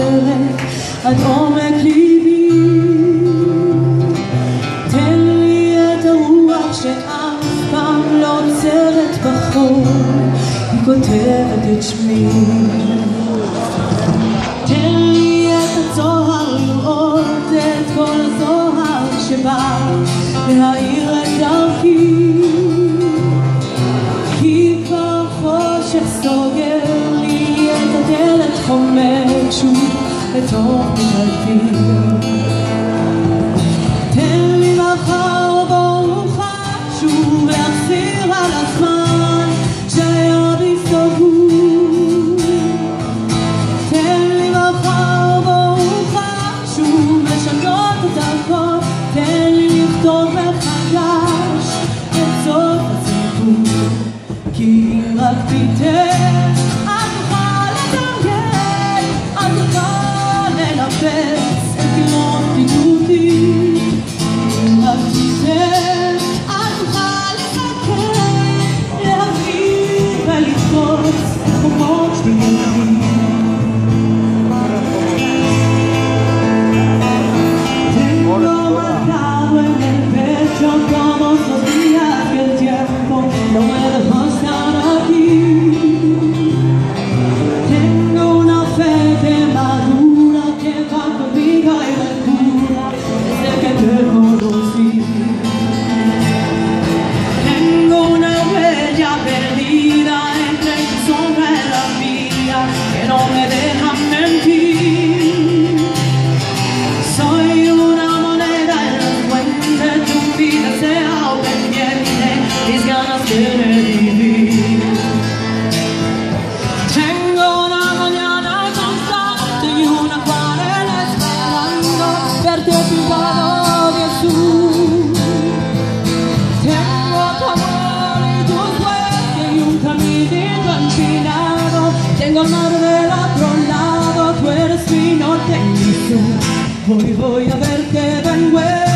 דרך עד עומק ליבי. תן לי את הרוח שאף פעם לא עוצרת בחור, היא כותבת את שמי. תן לי את הצוהר לראות את כל הזוהר שבא להאיר את דרכי, כי כבר חושך סוגר לי את הדלת, חומק שוב לתוך בלבי. תן לי מחר ברוחה שוב להחזיר על הזמן שהיה בי סגור. תן לי מחר ברוחה שוב לשנות את הכל, תן לי לכתוב מחדש את סוף הסיפור, כי אם רק תיתן את תוכל לתרגל, את תוכל לנפץ את קירות פיתותי. אם רק תיתן את תוכל לסכן, להביא ולקפוץ את חומות בגללי. No matter what's down aquí, tengo una fe que madura, que va conmigo y me cura desde que te conocí. Tengo una huella perdida entre tu sombra y la mía, que no me deja mentir. Soy una moneda en la fuente, tu vida sea pendiente, mis ganas de revivir. Tengo una mañana constante y una acuarela esperando verte pintado de azul. Tengo tu amor y tu fuerte y un caminito empinado. Tengo el mar del otro lado, tú eres mi norte y mi sur. Voy a verte, vengo.